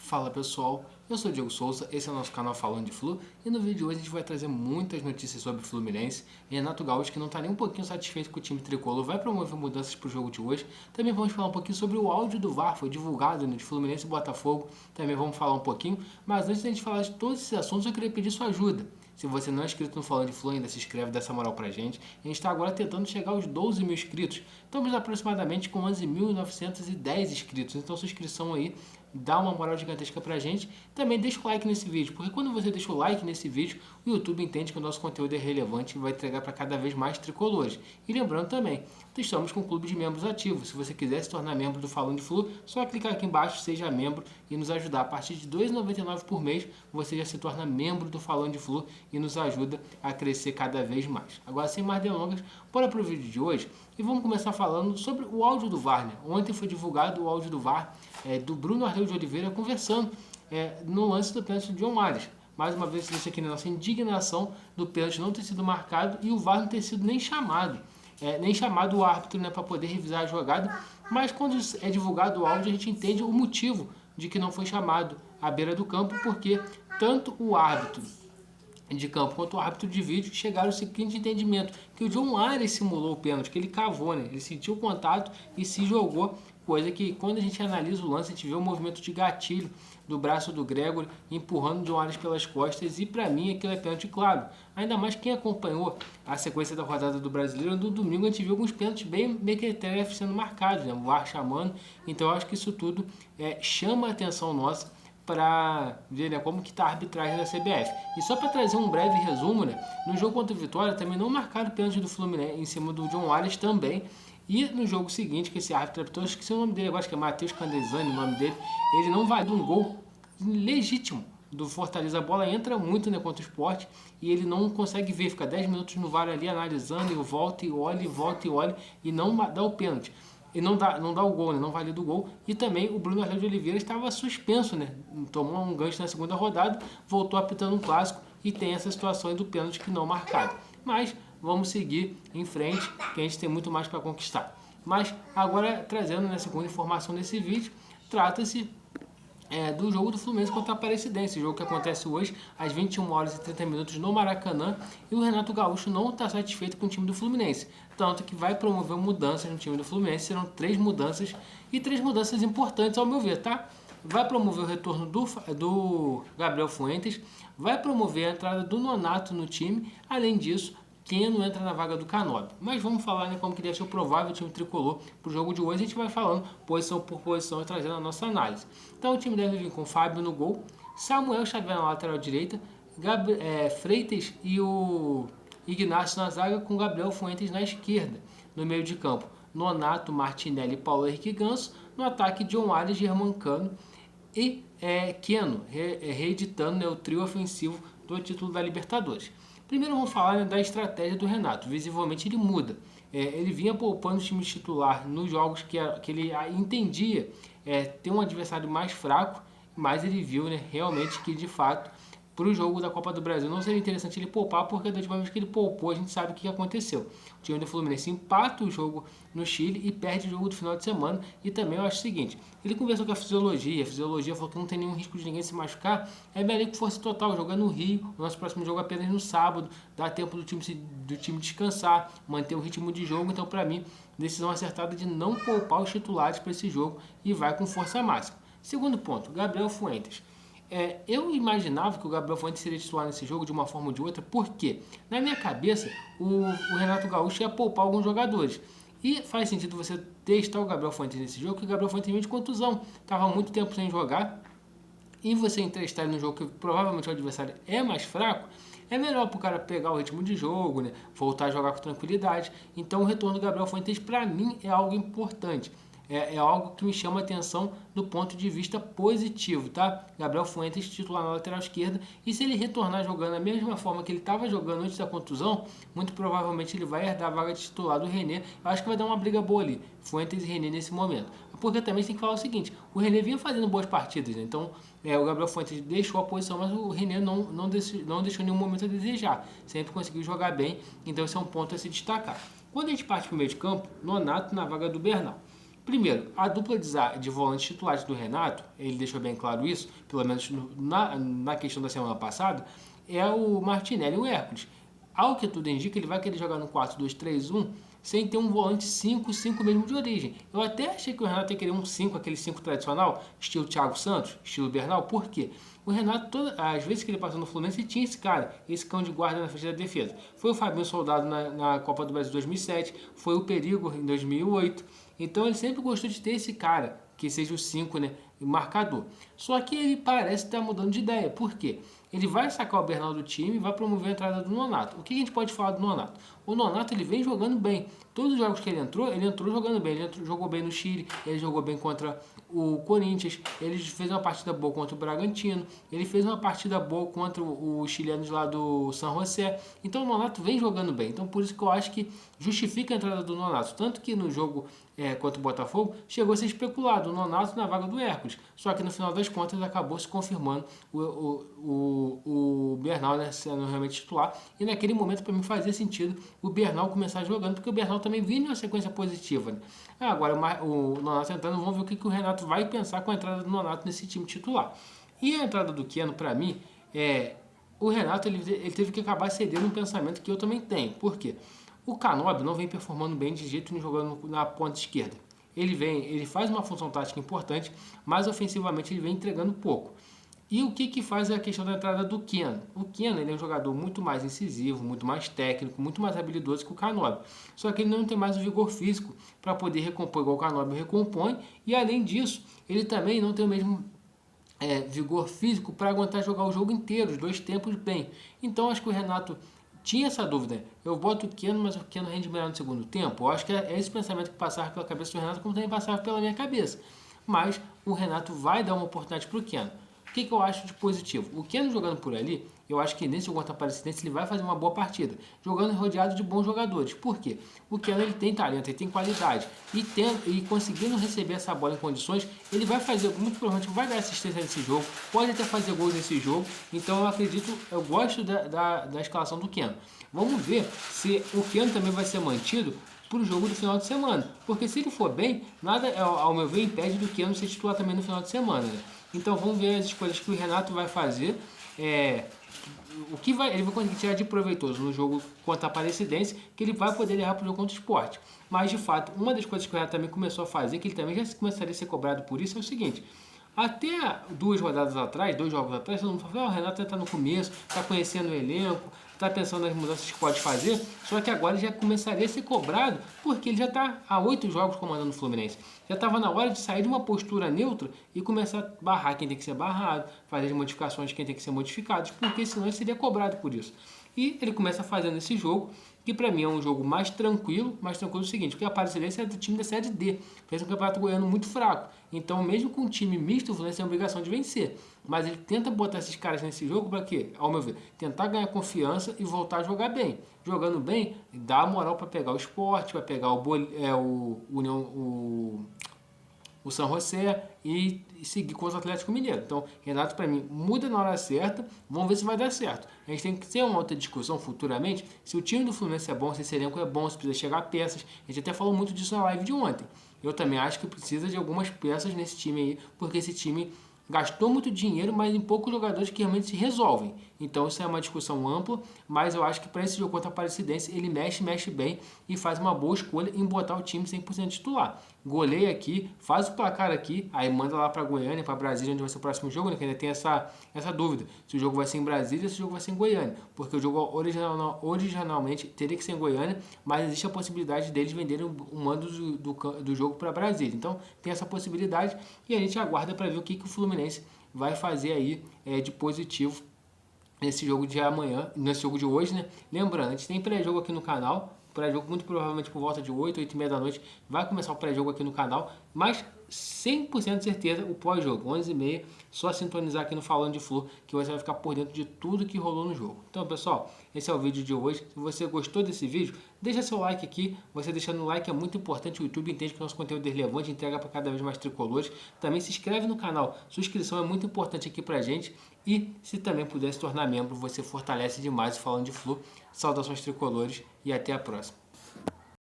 Fala pessoal, eu sou o Diego Souza, esse é o nosso canal Falando de Flu e no vídeo de hoje a gente vai trazer muitas notícias sobre o Fluminense. E Renato Gaúcho, que não está nem um pouquinho satisfeito com o time tricolor, vai promover mudanças para o jogo de hoje. Também vamos falar um pouquinho sobre o áudio do VAR, foi divulgado de Fluminense e Botafogo, também vamos falar um pouquinho. Mas antes de a gente falar de todos esses assuntos, eu queria pedir sua ajuda. Se você não é inscrito no Falando de Flu ainda, se inscreve, dá essa moral pra gente. A gente está agora tentando chegar aos 12 mil inscritos. Estamos aproximadamente com 11.910 inscritos. Então sua inscrição aí dá uma moral gigantesca pra gente. Também deixa o like nesse vídeo, porque quando você deixa o like nesse vídeo, o YouTube entende que o nosso conteúdo é relevante e vai entregar para cada vez mais tricolores. E lembrando também, estamos com um clube de membros ativos. Se você quiser se tornar membro do Falando de Flu, só clicar aqui embaixo, seja membro e nos ajudar. A partir de R$ 2,99 por mês, você já se torna membro do Falando de Flu e nos ajuda a crescer cada vez mais. Agora, sem mais delongas, bora pro vídeo de hoje e vamos começar falando sobre o áudio do VAR. Ontem foi divulgado o áudio do VAR do Bruno Ardeu de Oliveira conversando no lance do pênalti de John Arias. Mais uma vez, isso aqui na nossa indignação do pênalti não ter sido marcado e o VAR não ter sido nem chamado. Nem chamado o árbitro, para poder revisar a jogada. Mas quando é divulgado o áudio, a gente entende o motivo de que não foi chamado à beira do campo, porque tanto o árbitro de campo quanto o árbitro de vídeo chegaram ao seguinte entendimento, que o John Arias simulou o pênalti, que ele cavou, ele sentiu o contato e se jogou, coisa que quando a gente analisa o lance, a gente vê o movimento de gatilho do braço do Gregory empurrando o John Arias pelas costas e para mim aquilo é pênalti claro. Ainda mais quem acompanhou a sequência da rodada do Brasileiro, no domingo a gente viu alguns pênaltis bem mequetrefes sendo marcados, o VAR chamando, então eu acho que isso tudo chama a atenção nossa para ver como que está a arbitragem da CBF. E só para trazer um breve resumo, no jogo contra o Vitória também não marcaram o pênalti do Fluminense em cima do John Arias também. E no jogo seguinte, que esse árbitro apitou, esqueci o nome dele, eu acho que é Matheus Candesani o nome dele, ele não validou um gol legítimo do Fortaleza. A bola entra muito contra o Sport e ele não consegue ver, fica 10 minutos no VAR ali analisando, e volta e olha e não dá o pênalti. E não dá o gol, não valida o gol. E também o Bruno Ardeu de Oliveira estava suspenso, tomou um gancho na segunda rodada, voltou apitando um clássico e tem essa situação aí do pênalti que não marcado. Mas vamos seguir em frente, que a gente tem muito mais para conquistar. Mas agora, trazendo a segunda informação desse vídeo, trata-se do jogo do Fluminense contra a Aparecidense, jogo que acontece hoje às 21 horas e 30 minutos no Maracanã, e o Renato Gaúcho não está satisfeito com o time do Fluminense, tanto que vai promover mudanças no time do Fluminense. Serão 3 mudanças, e 3 mudanças importantes ao meu ver, tá? Vai promover o retorno do Gabriel Fuentes, vai promover a entrada do Nonato no time, além disso, Keno entra na vaga do Canóbio. Mas vamos falar como que deve ser o provável time tricolor para o jogo de hoje. A gente vai falando posição por posição e trazendo a nossa análise. Então o time deve vir com Fábio no gol, Samuel Xavier na lateral direita, Freitas e o Ignacio na zaga, com Gabriel Fuentes na esquerda. No meio de campo, Nonato, Martinelli, Paulo Henrique Ganso. No ataque, John Arias, Germancano e Keno, reeditando o trio ofensivo do título da Libertadores. Primeiro vamos falar da estratégia do Renato. Visivelmente ele muda. Ele vinha poupando o time titular nos jogos que ele entendia ter um adversário mais fraco, mas ele viu realmente que de fato para o jogo da Copa do Brasil não seria interessante ele poupar, porque da última vez que ele poupou a gente sabe o que aconteceu. O time do Fluminense empata o jogo no Chile e perde o jogo do final de semana. E também eu acho o seguinte, ele conversou com a fisiologia falou que não tem nenhum risco de ninguém se machucar, é melhor que fosse total, jogar no Rio, o nosso próximo jogo apenas no sábado, dá tempo do time descansar, manter o ritmo de jogo. Então para mim, decisão acertada de não poupar os titulares para esse jogo e vai com força máxima. Segundo ponto, Gabriel Fuentes. Eu imaginava que o Gabriel Fuentes seria titular nesse jogo de uma forma ou de outra, porque na minha cabeça o Renato Gaúcho ia poupar alguns jogadores. E faz sentido você testar o Gabriel Fuentes nesse jogo, porque o Gabriel Fuentes vinha de contusão, estava muito tempo sem jogar, e você testar ele no jogo que provavelmente o adversário é mais fraco, é melhor para o cara pegar o ritmo de jogo, voltar a jogar com tranquilidade. Então o retorno do Gabriel Fuentes para mim é algo importante. É algo que me chama a atenção do ponto de vista positivo, tá? Gabriel Fuentes titular na lateral esquerda, e se ele retornar jogando da mesma forma que ele estava jogando antes da contusão, muito provavelmente ele vai herdar a vaga de titular do René. Eu acho que vai dar uma briga boa ali, Fuentes e René nesse momento. Porque também tem que falar o seguinte, o René vinha fazendo boas partidas, então o Gabriel Fuentes deixou a posição, mas o René não deixou nenhum momento a desejar, sempre conseguiu jogar bem, então esse é um ponto a se destacar. Quando a gente parte para o meio de campo, Nonato na vaga do Bernal. Primeiro, a dupla de volantes titulares do Renato, ele deixou bem claro isso, pelo menos na questão da semana passada, é o Martinelli e o Hércules. Ao que tudo indica, ele vai querer jogar no 4-2-3-1 sem ter um volante 5-5 mesmo de origem. Eu até achei que o Renato ia querer um 5, aquele 5 tradicional, estilo Thiago Santos, estilo Bernal. Por quê? O Renato, às vezes que ele passou no Fluminense, ele tinha esse cara, esse cão de guarda na frente da defesa. Foi o Fabinho Soldado na Copa do Brasil 2007, foi o Perigo em 2008. Então ele sempre gostou de ter esse cara, que seja o 5, né, marcador. Só que ele parece estar mudando de ideia. Por quê? Ele vai sacar o Bernal do time e vai promover a entrada do Nonato. O que a gente pode falar do Nonato? O Nonato ele vem jogando bem. Todos os jogos que ele entrou jogando bem. Ele jogou bem no Chile, ele jogou bem contra o Corinthians, ele fez uma partida boa contra o Bragantino, ele fez uma partida boa contra os chilenos lá do San José. Então o Nonato vem jogando bem. Então por isso que eu acho que justifica a entrada do Nonato. Tanto que no jogo contra o Botafogo chegou a ser especulado o Nonato na vaga do Hércules. Só que no final das contas acabou se confirmando o Bernal, né, sendo realmente titular. E naquele momento para mim fazia sentido o Bernal começar jogando, porque o Bernal também vinha uma sequência positiva, né? Agora o Nonato entrando, vamos ver o que o Renato vai pensar com a entrada do Nonato nesse time titular. E a entrada do Keno, para mim, o Renato ele teve que acabar cedendo um pensamento que eu também tenho. Por quê? O Canóbio não vem performando bem de jeito nenhum jogando na ponta esquerda. Ele faz uma função tática importante, mas ofensivamente ele vem entregando pouco. E o que faz a questão da entrada do Keno? O Keno ele é um jogador muito mais incisivo, muito mais técnico, muito mais habilidoso que o Canóbio. Só que ele não tem mais o vigor físico para poder recompor igual o Canóbio recompõe. E além disso, ele também não tem o mesmo vigor físico para aguentar jogar o jogo inteiro, os dois tempos bem. Então acho que o Renato tinha essa dúvida. Eu boto o Keno, mas o Keno rende melhor no segundo tempo. Eu acho que é esse pensamento que passava pela cabeça do Renato, como também passava pela minha cabeça. Mas o Renato vai dar uma oportunidade para o Keno. O que eu acho de positivo? O Keno jogando por ali, eu acho que nesse jogo contra a Aparecidense ele vai fazer uma boa partida, jogando rodeado de bons jogadores. Por quê? O Keno ele tem talento, ele tem qualidade e conseguindo receber essa bola em condições, ele vai fazer, muito provavelmente vai dar assistência nesse jogo, pode até fazer gols nesse jogo. Então eu gosto da escalação do Keno. Vamos ver se o Keno também vai ser mantido para o jogo do final de semana, porque se ele for bem, nada, ao meu ver, impede do Keno ser titular também no final de semana, né? Então vamos ver as escolhas que o Renato vai fazer. Ele vai conseguir tirar de proveitoso no jogo contra a Aparecidense, que ele vai poder levar para o jogo contra o Sport. Mas de fato, uma das coisas que o Renato também começou a fazer, que ele também já começaria a ser cobrado por isso, é o seguinte: até 2 rodadas atrás, 2 jogos atrás, todo mundo falou: o Renato está no começo, está conhecendo o elenco, está pensando nas mudanças que pode fazer. Só que agora ele já começaria a ser cobrado, porque ele já está há 8 jogos comandando o Fluminense. Já estava na hora de sair de uma postura neutra e começar a barrar quem tem que ser barrado, fazer as modificações de quem tem que ser modificados, porque senão ele seria cobrado por isso. E ele começa fazendo esse jogo, que para mim é um jogo mais tranquilo é o seguinte: porque a Aparecidense é do time da Série D, fez um campeonato goiano muito fraco. Então, mesmo com um time misto, o Fluminense tem a obrigação de vencer. Mas ele tenta botar esses caras nesse jogo para quê? Ao meu ver, tentar ganhar confiança e voltar a jogar bem. Jogando bem, dá moral para pegar o Sport, para pegar o San José e seguir com o Atlético Mineiro. Então, Renato, para mim, muda na hora certa. Vamos ver se vai dar certo. A gente tem que ter uma outra discussão futuramente se o time do Fluminense é bom, se esse elenco é bom, se precisa chegar peças. A gente até falou muito disso na live de ontem. Eu também acho que precisa de algumas peças nesse time aí, porque esse time gastou muito dinheiro, mas em poucos jogadores que realmente se resolvem. Então isso é uma discussão ampla, mas eu acho que para esse jogo contra a Aparecidense ele mexe bem e faz uma boa escolha em botar o time 100% titular. Goleia aqui, faz o placar aqui, aí manda lá para Goiânia, para Brasília, onde vai ser o próximo jogo, né? Que ainda tem essa dúvida, se o jogo vai ser em Brasília ou se o jogo vai ser em Goiânia, porque o jogo originalmente teria que ser em Goiânia, mas existe a possibilidade deles venderem o mando do jogo para Brasília. Então tem essa possibilidade e a gente aguarda para ver o que o Fluminense vai fazer aí de positivo nesse jogo de amanhã, nesse jogo de hoje, né? Lembrando, a gente tem pré-jogo aqui no canal, pré-jogo muito provavelmente por volta de 8, 8 e meia da noite, vai começar o pré-jogo aqui no canal, mas 100% de certeza o pós-jogo, 11 e meia, só sintonizar aqui no Falando de Flu, que você vai ficar por dentro de tudo que rolou no jogo. Então, pessoal, esse é o vídeo de hoje. Se você gostou desse vídeo, deixa seu like aqui. Você deixando o like é muito importante, o YouTube entende que o nosso conteúdo é relevante, entrega para cada vez mais tricolores. Também se inscreve no canal, sua inscrição é muito importante aqui pra gente. E se também puder se tornar membro, você fortalece demais o Falando de Flu. Saudações tricolores e até a próxima.